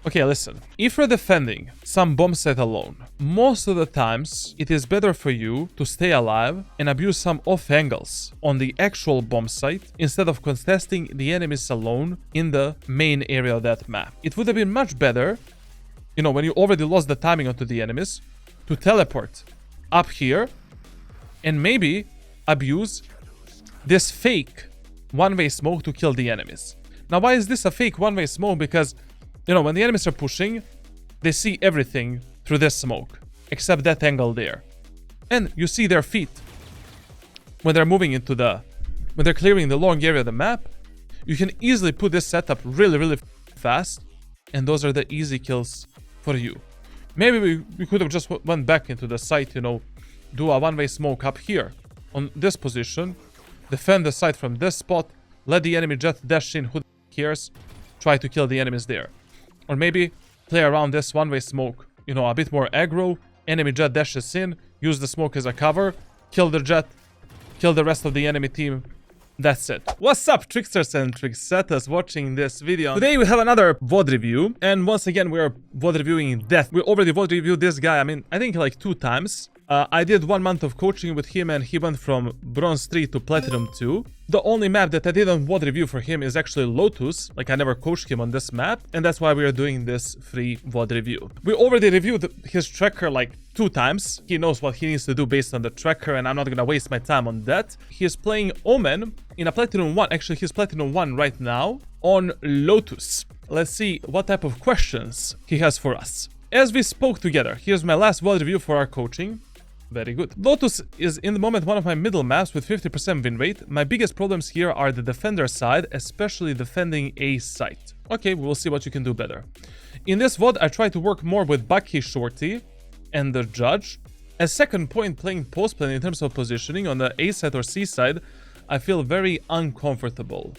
Okay, listen. If you're defending some bomb site alone, most of the times it is better for you to stay alive and abuse some off angles on the actual bomb site instead of contesting the enemies alone in the main area of that map. It would have been much better, you know, when you already lost the timing onto the enemies, to teleport up here and maybe abuse this fake one-way smoke to kill the enemies. Now, why is this a fake one-way smoke? Because, you know, when the enemies are pushing, they see everything through this smoke, except that angle there. And you see their feet. When they're moving into when they're clearing the long area of the map, you can easily put this setup really fast, and those are the easy kills for you. Maybe we could have just went back into the site, you know, do a one-way smoke up here on this position, defend the site from this spot, let the enemy jet dash in, who cares, try to kill the enemies there. Or maybe play around this one-way smoke, you know, a bit more aggro, enemy jet dashes in, use the smoke as a cover, kill the jet, kill the rest of the enemy team. That's it. What's up, tricksters and tricksetters watching this video? Today we have another VOD review, and once again we are VOD reviewing Death. We already VOD reviewed this guy, I think like 2 times. I did 1 month of coaching with him and he went from Bronze 3 to Platinum 2. The only map that I didn't VOD review for him is actually Lotus. Like, I never coached him on this map, and that's why we are doing this free VOD review. We already reviewed his tracker like 2 times. He knows what he needs to do based on the tracker, and I'm not gonna waste my time on that. He is playing Omen in a Platinum 1. Actually, he's Platinum 1 right now on Lotus. Let's see what type of questions he has for us. As we spoke together, here's my last VOD review for our coaching. Very good. Lotus is in the moment one of my middle maps with 50% win rate. My biggest problems here are the defender side, especially defending A site. Okay, we'll see what you can do better. In this VOD, I try to work more with Bucky, Shorty, and the Judge. As second point, playing post plane in terms of positioning on the A side or C side, I feel very uncomfortable.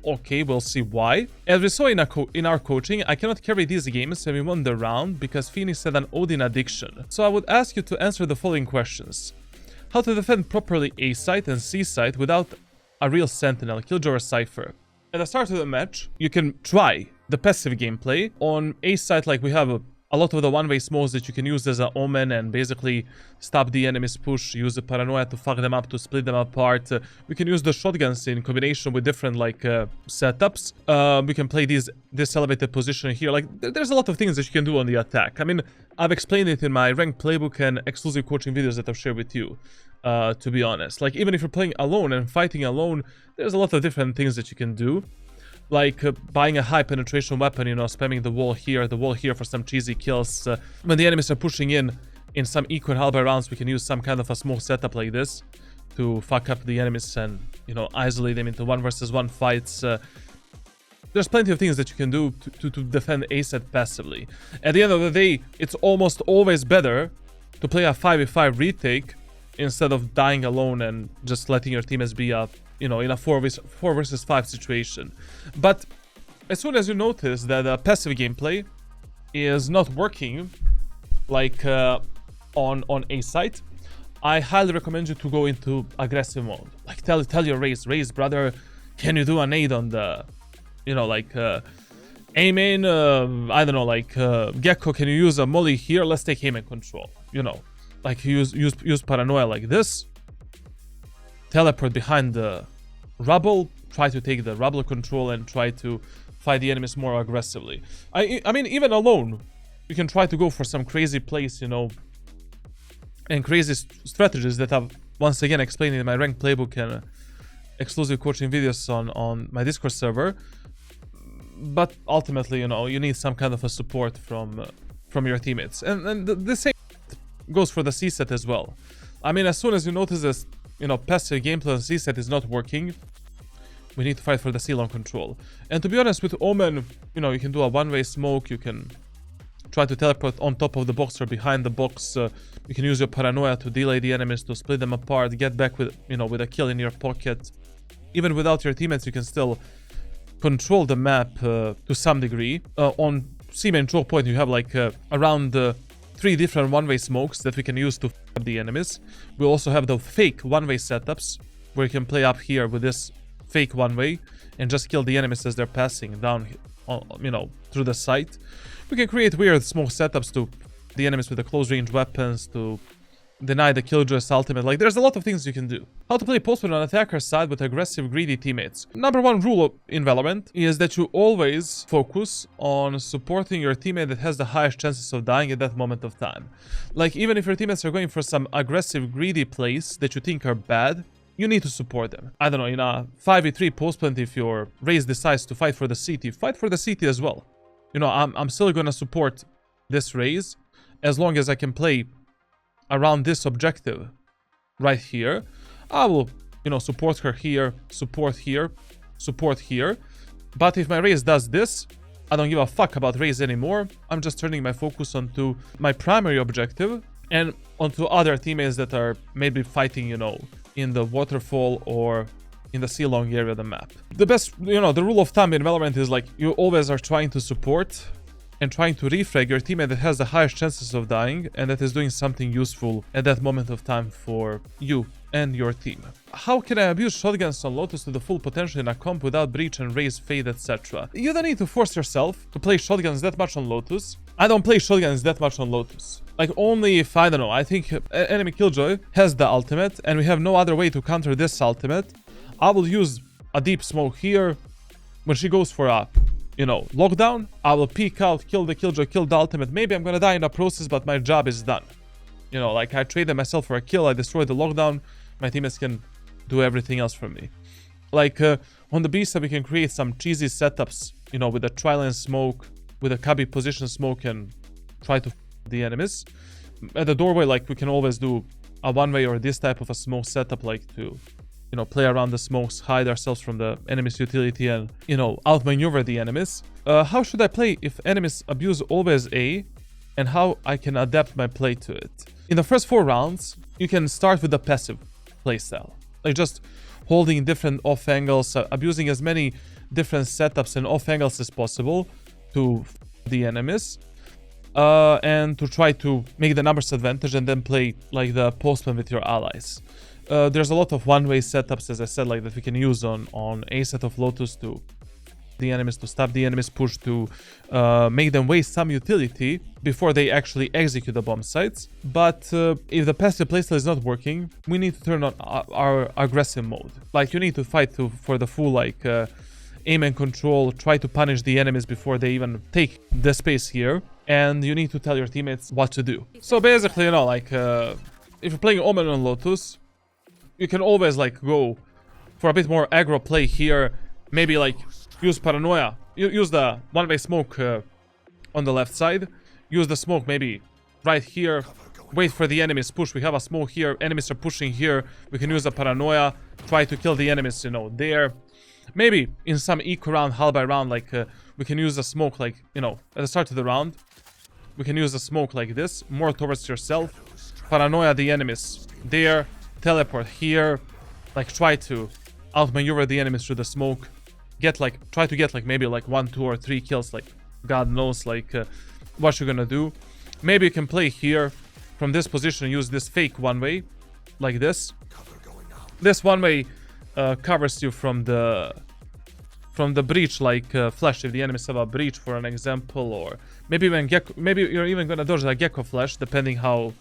Okay, we'll see why. As we saw in our coaching, I cannot carry these games when we won the round because Phoenix had an Odin addiction. So I would ask you to answer the following questions. How to defend properly A site and C site without a real sentinel, killjoy or cypher. At the start of the match, you can try the passive gameplay. On A site, like, we have a lot of the one-way smokes that you can use as an Omen and basically stop the enemy's push, use the paranoia to fuck them up, to split them apart. We can use the shotguns in combination with different setups. We can play this elevated position here. Like, there's a lot of things that you can do on the attack. I mean, I've explained it in my ranked playbook and exclusive coaching videos that I've shared with you, to be honest. Like, even if you're playing alone and fighting alone, there's a lot of different things that you can do. Like buying a high penetration weapon, you know, spamming the wall here for some cheesy kills. When the enemies are pushing in some equal halberd rounds, we can use some kind of a smoke setup like this to fuck up the enemies and, you know, isolate them into 1 versus 1 fights. There's plenty of things that you can do to defend A set passively. At the end of the day, it's almost always better to play a 5v5 retake instead of dying alone and just letting your teammates be a, you know, in a 4 versus 5 situation. But as soon as you notice that passive gameplay is not working, like on A site, I highly recommend you to go into aggressive mode. Like, tell your Raze, brother, can you do a nade on the, you know, like Amen, I don't know, like Gecko, can you use a molly here? Let's take Amen control, you know, like use paranoia like this. Teleport behind the rubble, try to take the rubble control and try to fight the enemies more aggressively. I mean, even alone, you can try to go for some crazy plays, you know, and crazy strategies that I've once again explained in my ranked playbook and exclusive coaching videos on my Discord server. But ultimately, you know, you need some kind of a support from your teammates. And the same goes for the C set as well. I mean, as soon as you notice this, you know, passive gameplay on C set is not working, we need to fight for the C long control. And to be honest, with Omen, you know, you can do a one-way smoke, you can try to teleport on top of the box or behind the box. You can use your paranoia to delay the enemies, to split them apart, get back with, you know, with a kill in your pocket. Even without your teammates, you can still control the map to some degree. On C main choke point, you have like around 3 different one-way smokes that we can use to f up the enemies. We also have the fake one-way setups where you can play up here with this fake one way and just kill the enemies as they're passing down, you know, through the site. We can create weird smoke setups to the enemies with the close range weapons to deny the Killjoy's ultimate. Like, there's a lot of things you can do. How to play postman on attacker's side with aggressive, greedy teammates. Number one rule in Valorant is that you always focus on supporting your teammate that has the highest chances of dying at that moment of time. Like, even if your teammates are going for some aggressive, greedy plays that you think are bad, you need to support them. I don't know, in a 5v3 postplant, if your Raze decides to fight for the CT, fight for the CT as well. You know, I'm still gonna support this Raze as long as I can play around this objective right here. I will, you know, support her here, support here, support here. But if my Raze does this, I don't give a fuck about Raze anymore. I'm just turning my focus onto my primary objective and onto other teammates that are maybe fighting, you know, in the waterfall or in the sea long area of the map. The best, you know, the rule of thumb in Valorant is like you always are trying to support and trying to refrag your teammate that has the highest chances of dying and that is doing something useful at that moment of time for you and your team. How can I abuse shotguns on Lotus to the full potential in a comp without breach and Raze fade, etc.? You don't need to force yourself to play shotguns that much on Lotus. I don't play shotguns that much on Lotus. Like, only if, I don't know, I think enemy Killjoy has the ultimate and we have no other way to counter this ultimate. I will use a deep smoke here when she goes for a, you know, lockdown. I will peek out, kill the Killjoy, kill the ultimate. Maybe I'm gonna die in the process, but my job is done. You know, like, I traded myself for a kill, I destroyed the lockdown, my teammates can do everything else for me. Like, on the B side, we can create some cheesy setups, you know, with a tri-lane smoke, with a cubby position smoke, and try to the enemies. At the doorway, like, we can always do a one-way or this type of a smoke setup, like, to, you know, play around the smokes, hide ourselves from the enemy's utility, and, you know, outmaneuver the enemies. How should I play if enemies abuse always A, and how I can adapt my play to it? In the first 4 rounds, you can start with the passive playstyle, like just holding different off angles, abusing as many different setups and off angles as possible to the enemies, and to try to make the numbers advantage and then play like the postman with your allies. There's a lot of one-way setups, as I said, like that we can use on a set of Lotus to the enemies, to stop the enemies push, to make them waste some utility before they actually execute the bomb sites. But if the passive playstyle is not working, we need to turn on our aggressive mode. Like, you need to fight for the full, like, aim and control, try to punish the enemies before they even take the space here, and you need to tell your teammates what to do. So basically, you know, like, if you're playing Omen on Lotus, you can always, like, go for a bit more aggro play here, maybe, like, use paranoia, use the one-way smoke on the left side, use the smoke maybe right here, wait for the enemies push. We have a smoke here, enemies are pushing here, we can use the paranoia, try to kill the enemies, you know, there. Maybe in some eco round, half by round, like, we can use the smoke, like, you know, at the start of the round, we can use the smoke like this, more towards yourself, paranoia the enemies there, teleport here, like, try to outmaneuver the enemies through the smoke, get, like, try to get, like, maybe, like, 1, 2, or 3 kills, like, God knows, like, what you're gonna do. Maybe you can play here, from this position, use this fake one-way, like this. This one-way covers you from the breach, like, flash, if the enemies have a breach, for an example, or maybe even Gecko, maybe you're even gonna dodge a Gecko flash, depending how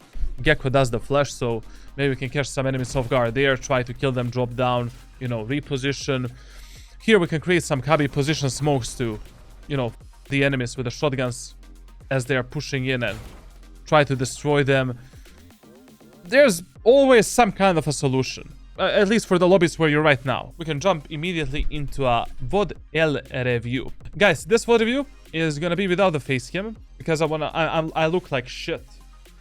Gecko does the flash, so maybe we can catch some enemies off guard there, try to kill them, drop down, you know, reposition. Here we can create some cubby position smokes to, you know, the enemies with the shotguns as they are pushing in and try to destroy them. There's always some kind of a solution, at least for the lobbies where you're right now. We can jump immediately into a VOD review. Guys, this VOD review is gonna be without the facecam because I look like shit,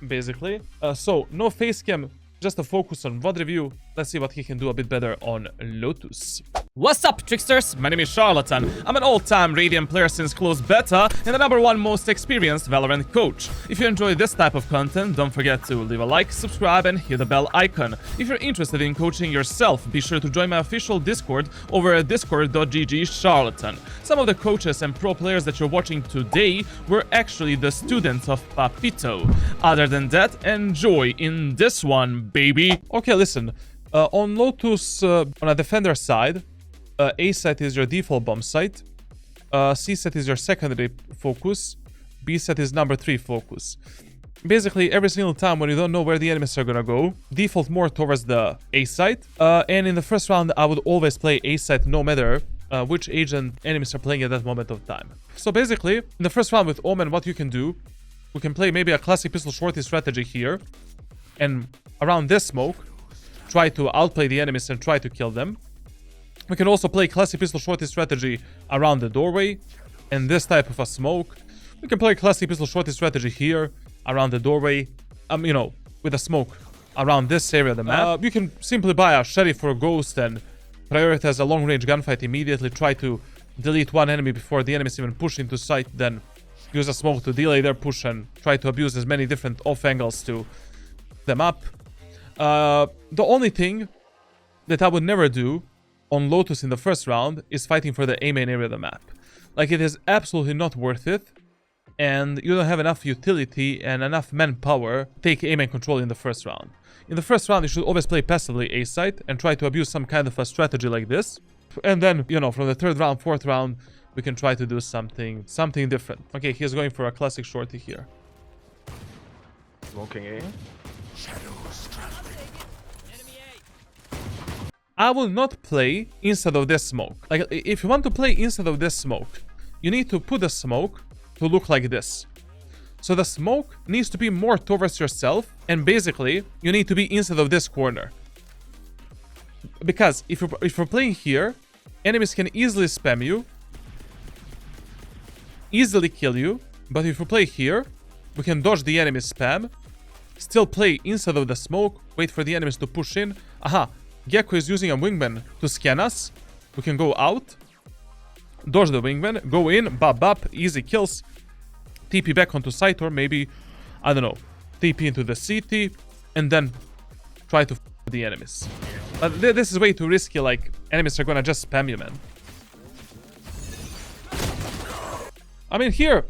basically. So no facecam, just a focus on VOD review. Let's see what he can do a bit better on Lotus. What's up, tricksters? My name is Charlatan. I'm an all-time Radiant player since closed beta and the #1 most experienced Valorant coach. If you enjoy this type of content, don't forget to leave a like, subscribe, and hit the bell icon. If you're interested in coaching yourself, be sure to join my official Discord over at discord.gg/charlatan. Some of the coaches and pro players that you're watching today were actually the students of Papito. Other than that, enjoy in this one, baby. Okay, listen. On Lotus, on a defender side, A site is your default bomb site. C site is your secondary focus. B site is number 3 focus. Basically, every single time when you don't know where the enemies are gonna go, default more towards the A site. And in the first round, I would always play A site no matter which agent enemies are playing at that moment of time. So basically, in the first round with Omen, what you can do, we can play maybe a classic pistol shorty strategy here. And around this smoke, try to outplay the enemies and try to kill them. We can also play classic pistol shorty strategy around the doorway and this type of a smoke. We can play classic pistol shorty strategy here around the doorway, you know, with a smoke around this area of the map. You can simply buy a sheriff or a ghost and prioritize a long-range gunfight immediately. Try to delete one enemy before the enemies even push into sight. Then use a smoke to delay their push and try to abuse as many different off angles to them up. The only thing that I would never do on Lotus in the first round is fighting for the A main area of the map. Like, it is absolutely not worth it. And you don't have enough utility and enough manpower to take A main control in the first round. In the first round, you should always play passively A site and try to abuse some kind of a strategy like this. And then, you know, from the third round, fourth round, we can try to do something different. Okay, he's going for a classic shorty here. Smoking A. I will not play inside of this smoke. Like, if you want to play inside of this smoke, you need to put the smoke to look like this. So the smoke needs to be more towards yourself, and basically you need to be inside of this corner. Because if you're playing here, enemies can easily spam you, easily kill you. But if you play here, we can dodge the enemy spam, still play inside of the smoke, wait for the enemies to push in. Aha, Gecko is using a wingman to scan us. We can go out, dodge the wingman, go in, bop bop, easy kills. TP back onto site, or maybe, I don't know, TP into the CT, and then try to f the enemies. But this is way too risky. Like, enemies are gonna just spam you, man. I mean, here,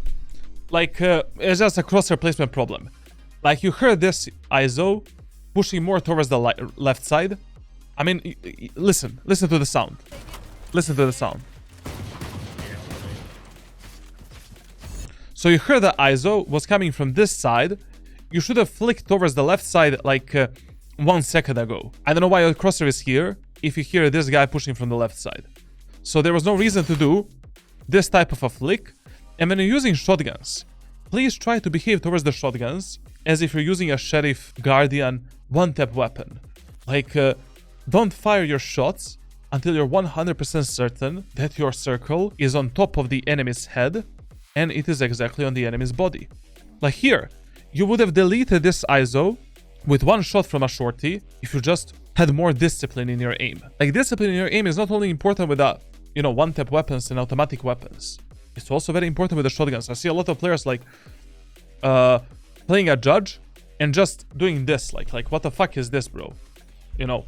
like, it's just a crosshair placement problem. Like, you heard this ISO pushing more towards the left side. I mean, listen to the sound. Listen to the sound. So you heard the ISO was coming from this side. You should have flicked towards the left side like 1 second ago. I don't know why your crosshair is here if you hear this guy pushing from the left side. So there was no reason to do this type of a flick. And when you're using shotguns, please try to behave towards the shotguns as if you're using a Sheriff Guardian one-tap weapon. Like, don't fire your shots until you're 100% certain that your circle is on top of the enemy's head and it is exactly on the enemy's body. Like here, you would have deleted this ISO with one shot from a shorty if you just had more discipline in your aim. Like, discipline in your aim is not only important with the, you know, one-tap weapons and automatic weapons. It's also very important with the shotguns. I see a lot of players like playing a judge and just doing this. Like what the fuck is this, bro? You know,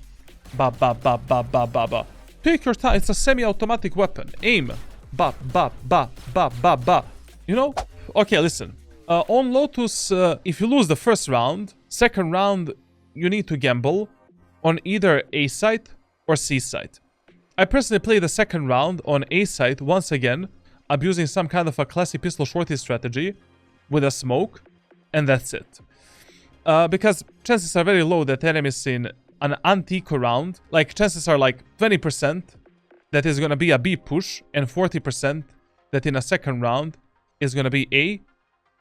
ba ba ba ba ba ba ba. Take your time. It's a semi-automatic weapon. Aim. Ba ba ba ba ba ba. You know? Okay, listen. On Lotus, if you lose the first round, second round, you need to gamble on either A site or C site. I personally play the second round on A site once again, abusing some kind of a classic pistol shorty strategy with a smoke, and that's it. Because chances are very low that enemies in an anti-eco round, like chances are like 20% that is gonna be a B push, and 40% that in a second round is gonna be A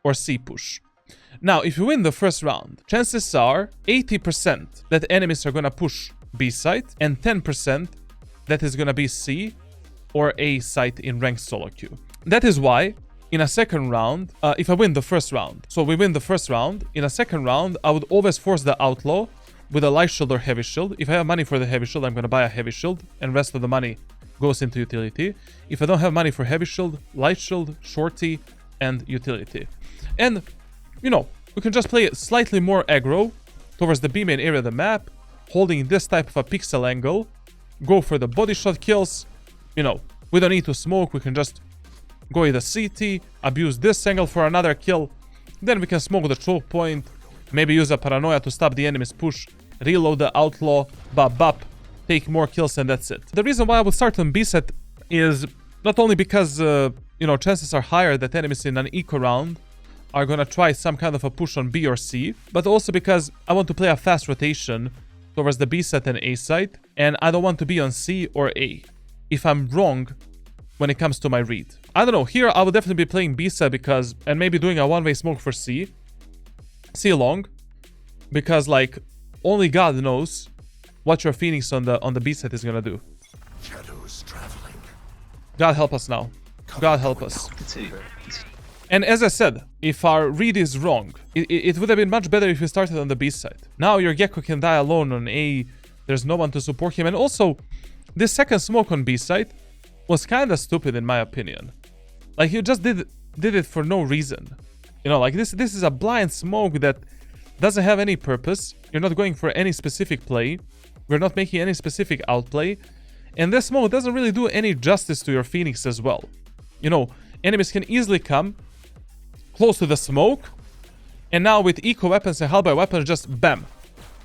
or C push. Now, if you win the first round, chances are 80% that enemies are gonna push B site, and 10% that is gonna be C or A site in ranked solo queue. That is why in a second round, if I win the first round, so we win the first round, in a second round, I would always force the outlaw with a light shield or heavy shield. If I have money for the heavy shield, I'm gonna buy a heavy shield, and rest of the money goes into utility. If I don't have money for heavy shield, light shield, shorty, and utility. And, you know, we can just play it slightly more aggro towards the B main area of the map, holding this type of a pixel angle, go for the body shot kills. You know, we don't need to smoke, we can just go with the CT, abuse this angle for another kill, then we can smoke the choke point, maybe use a paranoia to stop the enemy's push, reload the outlaw, bop bop, take more kills, and that's it. The reason why I would start on B set is not only because, you know, chances are higher that enemies in an eco round are gonna try some kind of a push on B or C, but also because I want to play a fast rotation towards the B site and A site, and I don't want to be on C or A if I'm wrong when it comes to my read. I don't know, here I would definitely be playing B site because, and maybe doing a one-way smoke for C long, because like only God knows what your Phoenix on the B site is gonna do. Shadows traveling. God help us now. God help us. And as I said, if our read is wrong, it would have been much better if we started on the B side. Now your Gecko can die alone on A, there's no one to support him, and also, this second smoke on B side was kinda stupid in my opinion. Like, you just did it for no reason. You know, like, this is a blind smoke that doesn't have any purpose, you're not going for any specific play, we're not making any specific outplay, and this smoke doesn't really do any justice to your Phoenix as well. You know, enemies can easily come close to the smoke, and now with eco weapons and halberd weapons, just bam,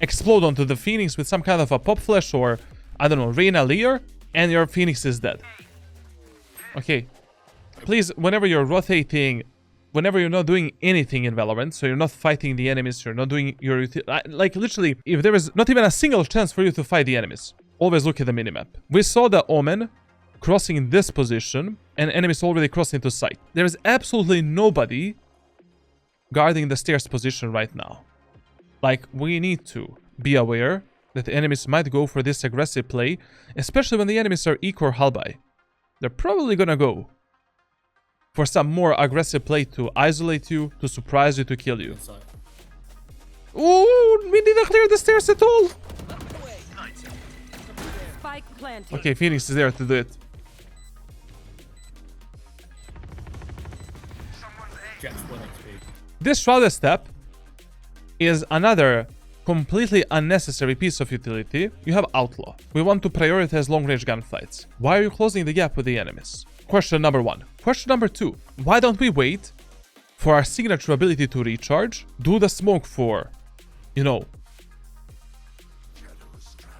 explode onto the Phoenix with some kind of a pop flash or, I don't know, Reyna Lear, and your Phoenix is dead. Okay, please, whenever you're rotating, whenever you're not doing anything in Valorant, so you're not fighting the enemies, you're not doing your, like literally, if there is not even a single chance for you to fight the enemies, always look at the minimap. We saw the Omen crossing this position, and enemies already crossed into sight. There is absolutely nobody guarding the stairs position right now. Like, we need to be aware that the enemies might go for this aggressive play, especially when the enemies are eco or halberd. They're probably gonna go for some more aggressive play to isolate you, to surprise you, to kill you. Ooh, we didn't clear the stairs at all! Okay, Phoenix is there to do it. This shrouded step is another completely unnecessary piece of utility. You have Outlaw. We want to prioritize long-range gunfights. Why are you closing the gap with the enemies? Question number one. Question number two. Why don't we wait for our signature ability to recharge, do the smoke for, you know,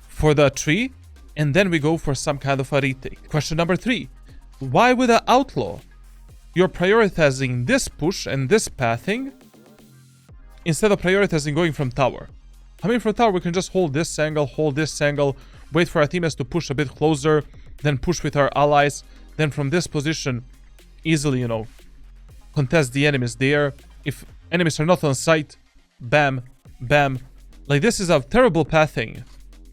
for the tree, and then we go for some kind of a retake? Question number three. Why with the Outlaw you're prioritizing this push and this pathing instead of prioritizing going from tower? I mean, from tower we can just hold this angle, wait for our teammates to push a bit closer, then push with our allies, then from this position easily, you know, contest the enemies there. If enemies are not on sight, bam, bam. Like, this is a terrible pathing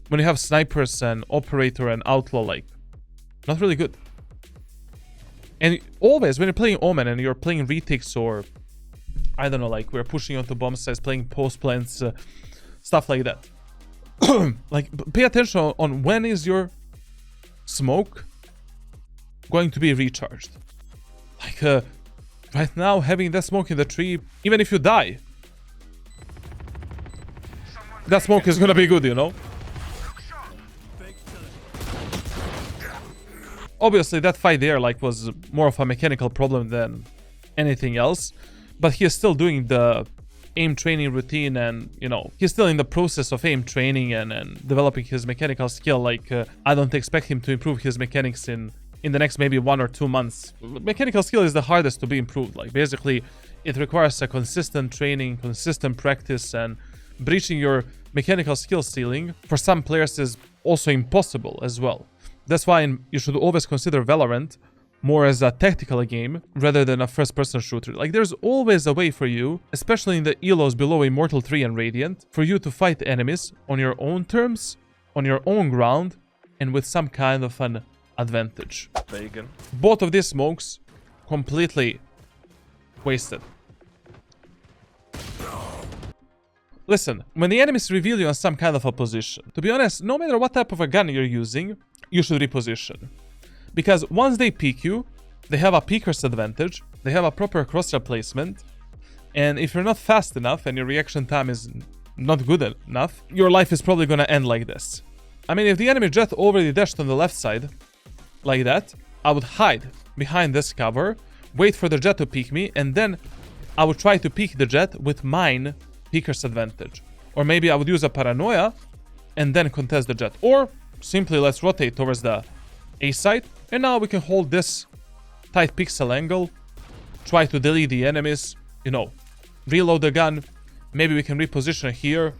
when you have snipers and operator and outlaw, like, not really good. And always when you're playing Omen and you're playing retakes, or I don't know, like we're pushing onto bomb sites, playing post plants, stuff like that. Like, pay attention on when is your smoke going to be recharged. Like, right now, having that smoke in the tree, even if you die, that smoke is gonna be good, you know? Obviously, that fight there, like, was more of a mechanical problem than anything else, but he is still doing the aim training routine, and, you know, he's still in the process of aim training and developing his mechanical skill. Like, I don't expect him to improve his mechanics in the next maybe 1 or 2 months. Mechanical skill is the hardest to be improved. Like, basically, it requires a consistent training, consistent practice, and breaching your mechanical skill ceiling for some players is also impossible as well. That's why you should always consider Valorant more as a tactical game rather than a first-person shooter. Like, there's always a way for you, especially in the elos below Immortal 3 and Radiant, for you to fight enemies on your own terms, on your own ground, and with some kind of an advantage. Vegan. Both of these smokes completely wasted. Listen, when the enemies reveal you on some kind of a position, to be honest, no matter what type of a gun you're using, you should reposition. Because once they peek you, they have a peeker's advantage, they have a proper crosshair placement, and if you're not fast enough and your reaction time is not good enough, your life is probably gonna end like this. I mean, if the enemy jet already dashed on the left side, like that, I would hide behind this cover, wait for the jet to peek me, and then I would try to peek the jet with mine peeker's advantage. Or maybe I would use a paranoia and then contest the jet. Or simply let's rotate towards the A side. And now we can hold this tight pixel angle, try to delete the enemies, you know, reload the gun. Maybe we can reposition here.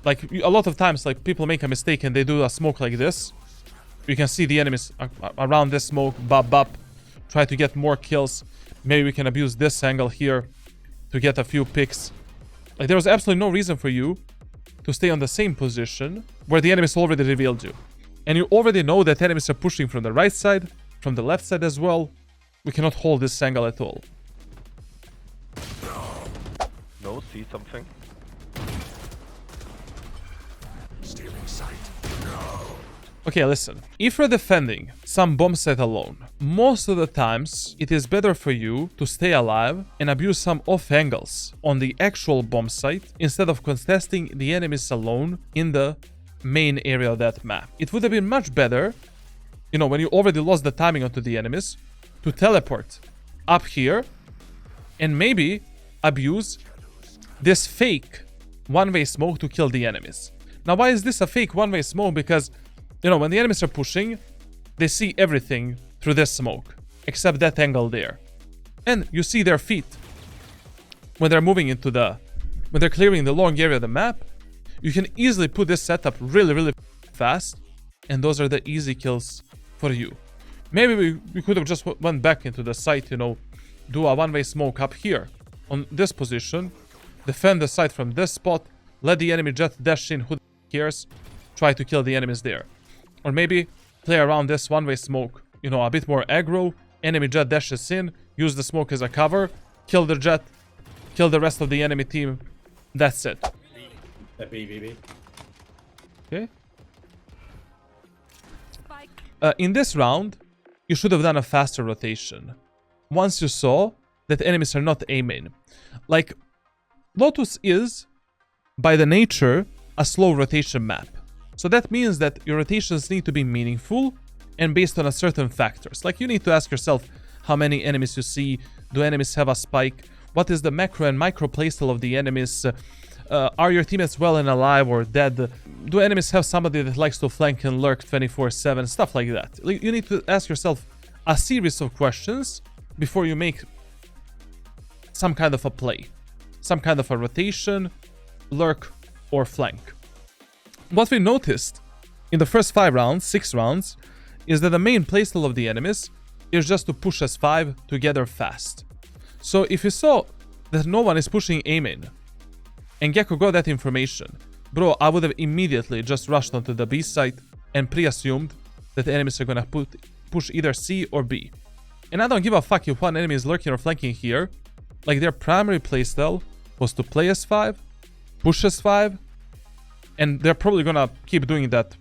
Like, a lot of times, like, people make a mistake and they do a smoke like this. You can see the enemies around this smoke, bop, bop. Try to get more kills. Maybe we can abuse this angle here to get a few picks. Like, there was absolutely no reason for you to stay on the same position where the enemies already revealed you. And you already know that enemies are pushing from the right side, from the left side as well. We cannot hold this angle at all. No, see something. Stealing sight. Okay, listen. If you're defending some bomb site alone, most of the times it is better for you to stay alive and abuse some off angles on the actual bomb site instead of contesting the enemies alone in the main area of that map. It would have been much better, you know, when you already lost the timing onto the enemies, to teleport up here and maybe abuse this fake one-way smoke to kill the enemies. Now, why is this a fake one-way smoke? Because, you know, when the enemies are pushing, they see everything through this smoke, except that angle there. And you see their feet. When they're moving into when they're clearing the long area of the map, you can easily put this setup really, really fast. And those are the easy kills for you. Maybe we could have just went back into the site, you know, do a one-way smoke up here on this position, defend the site from this spot, let the enemy jet dash in, who cares, try to kill the enemies there. Or maybe play around this one-way smoke, you know, a bit more aggro, enemy jet dashes in, use the smoke as a cover, kill the jet, kill the rest of the enemy team. That's it. Okay. In this round, you should have done a faster rotation. Once you saw that enemies are not A-main. Like, Lotus is, by the nature, a slow rotation map. So that means that your rotations need to be meaningful and based on a certain factors. Like, you need to ask yourself how many enemies you see. Do enemies have a spike? What is the macro and micro playstyle of the enemies? Are your teammates well and alive or dead? Do enemies have somebody that likes to flank and lurk 24/7? Stuff like that. Like, you need to ask yourself a series of questions before you make some kind of a play. Some kind of a rotation, lurk, or flank. What we noticed in the first 6 rounds, is that the main playstyle of the enemies is just to push S5 together fast. So if you saw that no one is pushing A-main, and Gecko got that information, bro, I would have immediately just rushed onto the B site and pre-assumed that the enemies are gonna push either C or B. And I don't give a fuck if one enemy is lurking or flanking here. Like, their primary playstyle was to play S5, push S5, and they're probably gonna keep doing that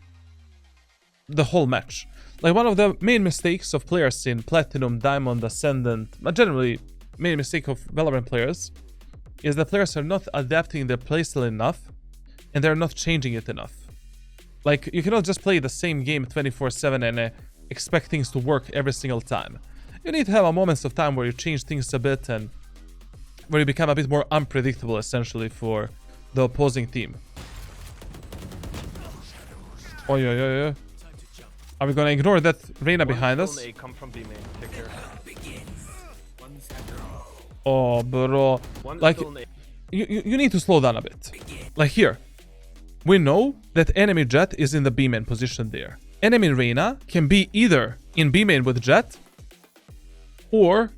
the whole match. Like, one of the main mistakes of players in Platinum, Diamond, Ascendant, but generally main mistake of Valorant players, is that players are not adapting their playstyle enough, and they're not changing it enough. Like, you cannot just play the same game 24/7 and expect things to work every single time. You need to have a moments of time where you change things a bit and where you become a bit more unpredictable, essentially, for the opposing team. Oh, yeah. Are we gonna ignore that Reyna behind us? Come from B main. Take care. Oh, bro. Like, you need to slow down a bit. Like, here. We know that enemy Jet is in the B main position there. Enemy Reyna can be either in B main with Jet or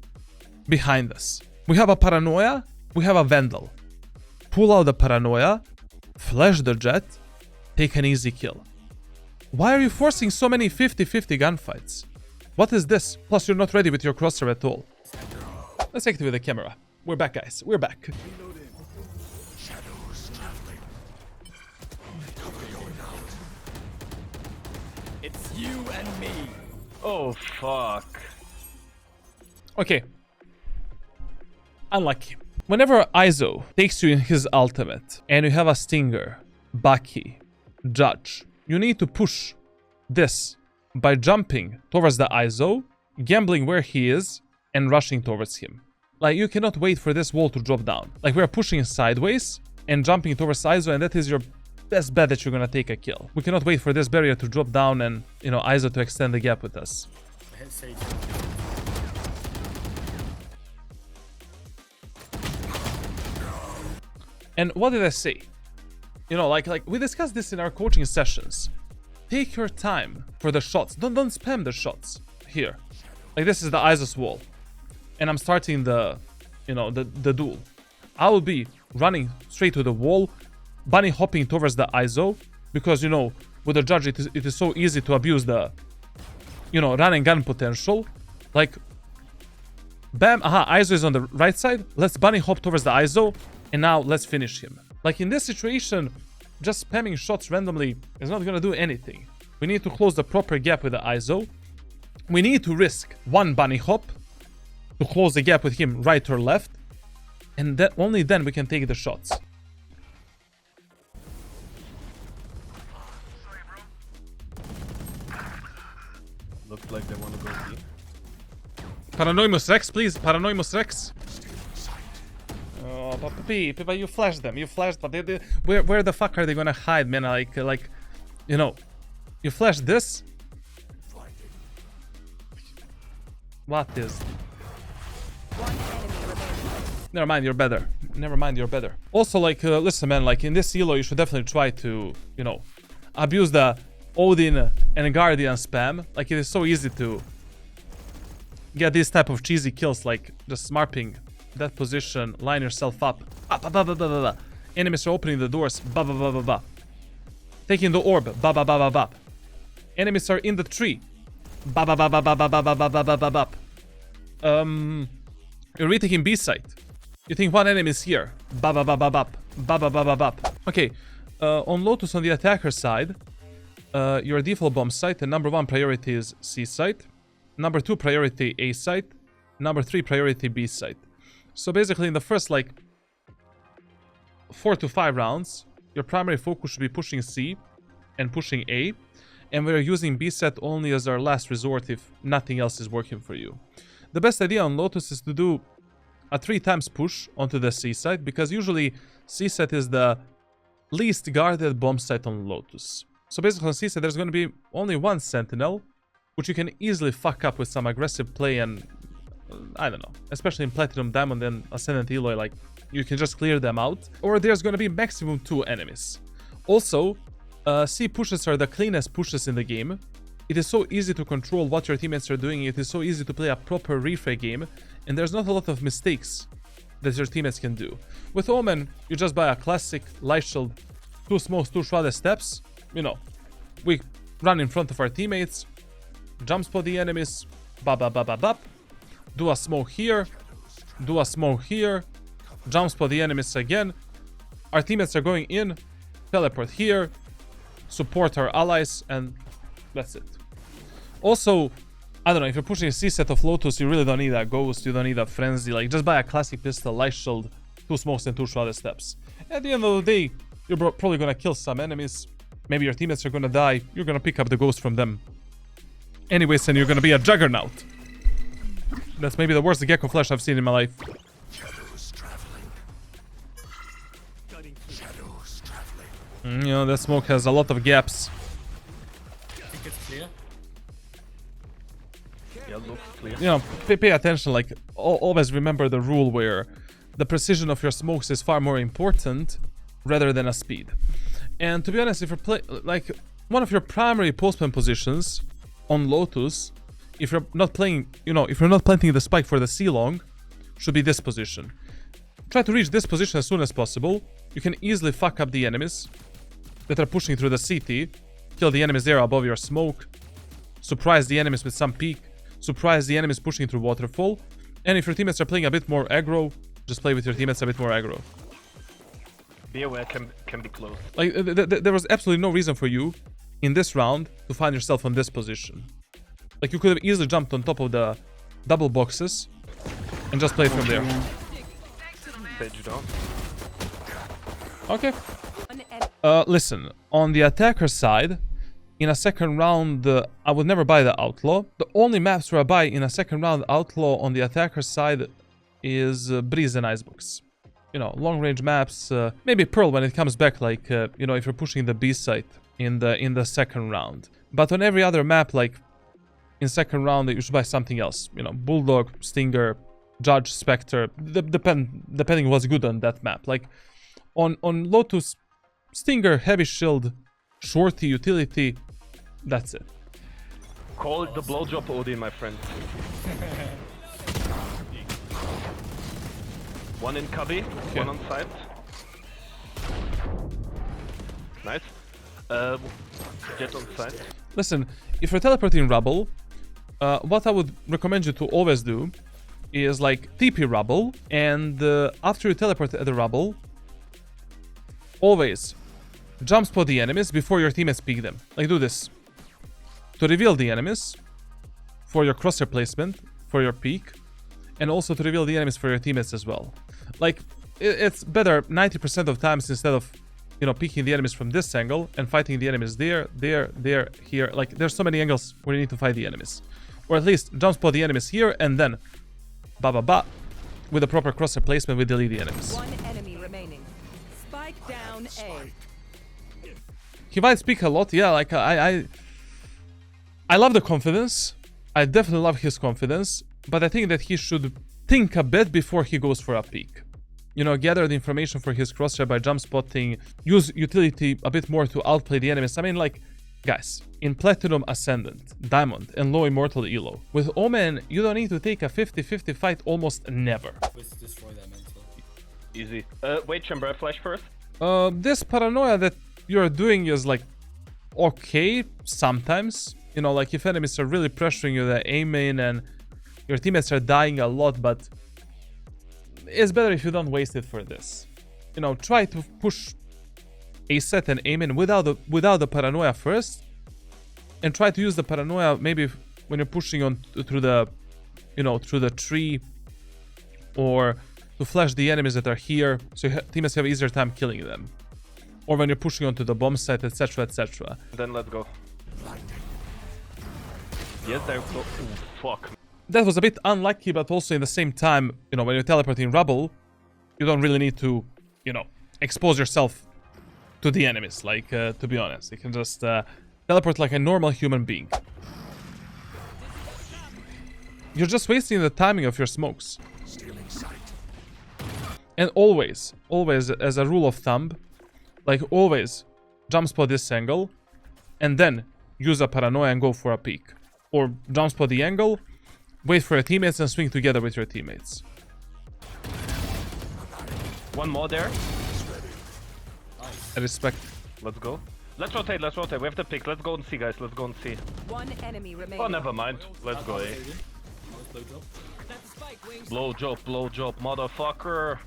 behind us. We have a Paranoia, we have a Vandal. Pull out the Paranoia, flash the Jet, take an easy kill. Why are you forcing so many 50-50 gunfights? What is this? Plus, you're not ready with your crosshair at all. Let's activate the camera. We're back, guys. We're back. Shadows traveling. It's you and me. Oh, fuck. Okay. Unlucky. Whenever Iso takes you in his ultimate and you have a Stinger, Bucky, Judge, you need to push this by jumping towards the Iso, gambling where he is, and rushing towards him. Like, you cannot wait for this wall to drop down. Like, we're pushing sideways and jumping towards Iso, and that is your best bet that you're gonna take a kill. We cannot wait for this barrier to drop down and, you know, ISO to extend the gap with us. And what did I say? You know, like we discussed this in our coaching sessions. Take your time for the shots. Don't spam the shots. Here. Like this is the ISO's wall. And I'm starting the, you know, the duel. I will be running straight to the wall, bunny hopping towards the ISO, because, you know, with the judge it is so easy to abuse the, you know, run and gun potential. Like, bam, aha, ISO is on the right side. Let's bunny hop towards the ISO, and now let's finish him. Like in this situation, just spamming shots randomly is not gonna do anything. We need to close the proper gap with the ISO. We need to risk one bunny hop to close the gap with him right or left, and that only then we can take the shots. Looks like they want to go B. Paranoimus Rex, please. Paranoimus Rex. Oh, but you flashed them. You flashed, but where the fuck are they gonna hide, man? Like, you know, you flashed this. What is? Never mind, you're better. Never mind, you're better. Also, like, listen, man. Like in this elo, you should definitely try to, you know, abuse the Odin and Guardian spam. Like it is so easy to get these type of cheesy kills, like just smarping that position, line yourself up. Enemies are opening the doors. Taking the orb. Enemies are in the tree. You're retaking B site. You think one enemy is here. Okay, on Lotus on the attacker side, your default bomb site, the number 1 priority is C site, number 2 priority A site, number 3 priority B site. So basically in the first like 4 to 5 rounds, your primary focus should be pushing C and pushing A, and we're using B set only as our last resort if nothing else is working for you. The best idea on Lotus is to do a 3 times push onto the C site, because usually C site is the least guarded bomb site on Lotus. So basically on C site there's going to be only one sentinel, which you can easily fuck up with some aggressive play and I don't know, especially in Platinum, Diamond and Ascendant Eloy, like you can just clear them out. Or there's going to be maximum 2 enemies. Also, C pushes are the cleanest pushes in the game. It is so easy to control what your teammates are doing. It is so easy to play a proper refray game, and there's not a lot of mistakes that your teammates can do. With Omen, you just buy a classic light shield, 2 smokes, 2 shrouded steps. You know, we run in front of our teammates, jump spot the enemies, do a smoke here, do a smoke here, jump spot the enemies again. Our teammates are going in, teleport here, support our allies, and that's it. Also, I don't know, if you're pushing a C set of Lotus, you really don't need a Ghost, you don't need a Frenzy. Like, just buy a classic pistol, light shield, 2 smokes and 2 shrouded steps. At the end of the day, you're probably gonna kill some enemies. Maybe your teammates are gonna die. You're gonna pick up the Ghost from them. Anyways, and you're gonna be a juggernaut. That's maybe the worst Gecko Flash I've seen in my life. Shadows traveling. Shadows traveling. You know, that smoke has a lot of gaps. I think it's clear. Yeah, looks clear. You know, pay attention. Like, always remember the rule where the precision of your smokes is far more important rather than a speed. And to be honest, if you're like one of your primary postman positions on Lotus, if you're not playing, you know, if you're not planting the spike for the C long, should be this position. Try to reach this position as soon as possible. You can easily fuck up the enemies that are pushing through the CT, kill the enemies there above your smoke, surprise the enemies with some peek, surprise the enemies pushing through waterfall, and if your teammates are playing a bit more aggro, just play with your teammates a bit more aggro. Be aware, can be close. Like, there was absolutely no reason for you in this round to find yourself on this position. Like, you could have easily jumped on top of the double boxes and just played from there. Page down. Okay. Listen, on the attacker side, in a second round, I would never buy the Outlaw. The only maps where I buy in a second round Outlaw on the attacker side is Breeze and Icebox. you know, long range maps, maybe Pearl when it comes back, like, you know, if you're pushing the B site in the second round. But on every other map, like, in second round, you should buy something else. You know, Bulldog, Stinger, Judge, Spectre, depending what's good on that map. Like, on Lotus, Stinger, Heavy Shield, Shorty, Utility, that's it. Call it the blowjob Odin, my friend. One in cubby, Okay. one on site. Nice. Jet on site. Listen, if you're teleporting rubble, what I would recommend you to always do is like TP rubble, and after you teleport at the rubble, always jump spot the enemies before your teammates pick them. Like, do this to reveal the enemies for your crosshair placement, for your peak, and also to reveal the enemies for your teammates as well. Like, it's better 90% of times instead of, you know, picking the enemies from this angle and fighting the enemies there, here. Like, there's so many angles where you need to fight the enemies. Or at least jump spot the enemies here and then with the proper crosshair placement, we delete the enemies. One enemy remaining. Spike down A. He might speak a lot, yeah, like, I love the confidence. I definitely love his confidence, but I think that he should think a bit before he goes for a peek. You know, gather the information for his crosshair by jump spotting, use utility a bit more to outplay the enemies. I mean, like, guys, in Platinum Ascendant, Diamond, and Low Immortal Elo, with Omen, you don't need to take a 50-50 fight almost never. Let's destroy that mental. Easy. Wait, Chamber, flash first. This paranoia that you're doing is, like, okay sometimes. You know, like, if enemies are really pressuring you, the A main, and your teammates are dying a lot, but it's better if you don't waste it for this. You know, try to push A set and aim in without the paranoia first, and try to use the paranoia maybe when you're pushing on through the, you know, through the tree, or to flash the enemies that are here, so your teammates have easier time killing them, or when you're pushing onto the bomb site, etc., etc. Then let's go. Yes, there we go. Ooh, fuck. That was a bit unlucky, but also in the same time, you know, when you're teleporting rubble, you don't really need to, you know, expose yourself to the enemies. Like, to be honest, you can just teleport like a normal human being. You're just wasting the timing of your smokes. Stealing sight. And always, as a rule of thumb, like, always jump spot this angle, and then use a paranoia and go for a peek. Or jump spot the angle, wait for your teammates, and swing together with your teammates. One more there. I respect. Let's go. Let's rotate, let's rotate. We have to pick. Let's go and see, guys. Let's go and see. One enemy remaining. Oh, never mind. Let's go, eh? Blow job, motherfucker.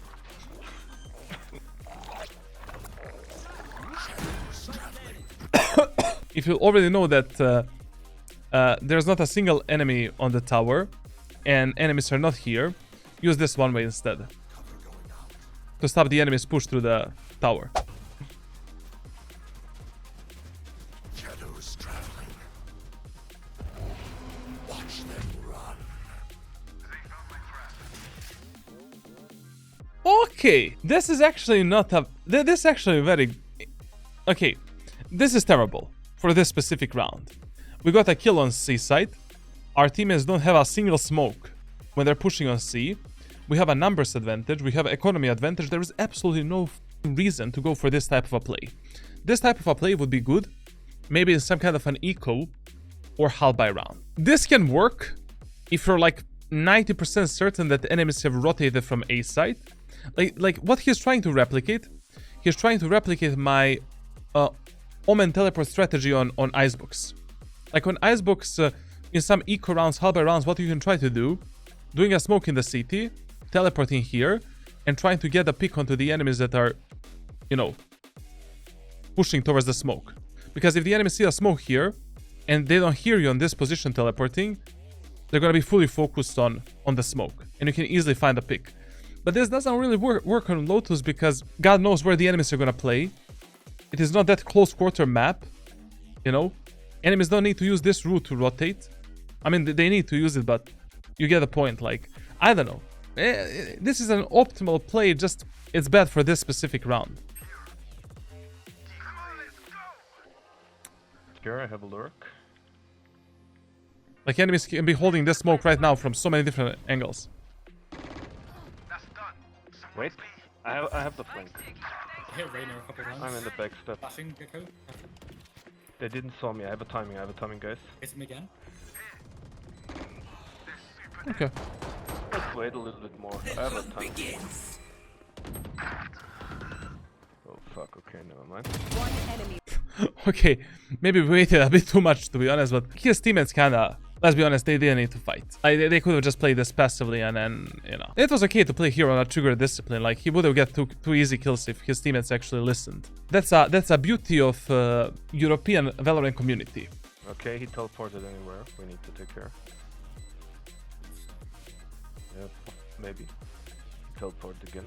If you already know that there's not a single enemy on the tower, and enemies are not here, use this one way instead. To stop the enemies push through the tower. Shadows traveling. Watch them run. Okay, this is actually not a... This is actually very... Okay, this is terrible for this specific round. We got a kill on C site. Our teammates don't have a single smoke when they're pushing on C. We have a numbers advantage. We have economy advantage. There is absolutely no reason to go for this type of a play. This type of a play would be good, maybe in some kind of an eco or hull by round. This can work if you're like 90% certain that the enemies have rotated from A site. Like what he's trying to replicate, he's trying to replicate my Omen teleport strategy on Icebox. Like on Icebox, in some eco rounds, hull by rounds, what you can try to do, doing a smoke in the city, teleporting here, and trying to get a pick onto the enemies that are, you know, pushing towards the smoke. Because if the enemies see a smoke here, and they don't hear you on this position teleporting, they're gonna be fully focused on the smoke, and you can easily find a pick. But this doesn't really work on Lotus because God knows where the enemies are gonna play. It is not that close quarter map, you know. Enemies don't need to use this route to rotate. I mean, they need to use it, but you get the point. Like, I don't know. This is an optimal play, just it's bad for this specific round. Here I have a lurk. Like enemies can be holding this smoke right now from so many different angles. Wait, I have the flank. I hit Rainer a couple times. I'm in the back step. Flashing, Gecko. They didn't saw me. I have a timing, guys. Hit him again. Okay. Let's wait a little bit more. I have a timing. Oh fuck, okay, never mind. One enemy. Okay, maybe we waited a bit too much, to be honest, but his teammates kinda, let's be honest, they didn't need to fight. They could have just played this passively and then, you know. It was okay to play here on a trigger discipline, like he would have got two easy kills if his teammates actually listened. That's a beauty of European Valorant community. Okay, he teleported anywhere. We need to take care. Yeah, maybe. Teleport again.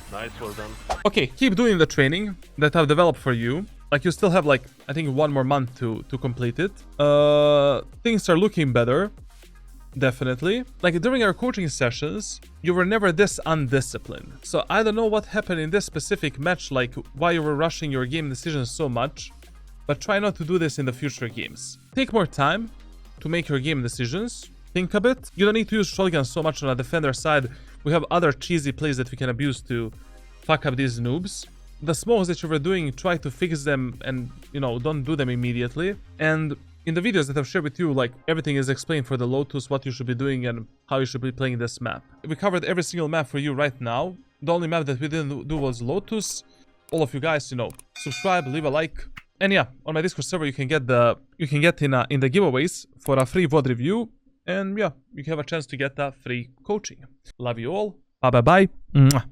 Nice, well done. Okay, keep doing the training that I've developed for you. Like you still have like, I think 1 more month to complete it. Things are looking better. Definitely. Like during our coaching sessions, you were never this undisciplined. So I don't know what happened in this specific match, like why you were rushing your game decisions so much. But try not to do this in the future games. Take more time to make your game decisions. Think a bit. You don't need to use shotgun so much on a defender side. We have other cheesy plays that we can abuse to fuck up these noobs. The smokes that you were doing, try to fix them and, you know, don't do them immediately. And in the videos that I've shared with you, like, everything is explained for the Lotus, what you should be doing and how you should be playing this map. We covered every single map for you right now. The only map that we didn't do was Lotus. All of you guys, you know, subscribe, leave a like. And yeah, on my Discord server, you can get in the giveaways for a free VOD review. And yeah, you can have a chance to get that free coaching. Love you all. Bye bye bye. Mwah.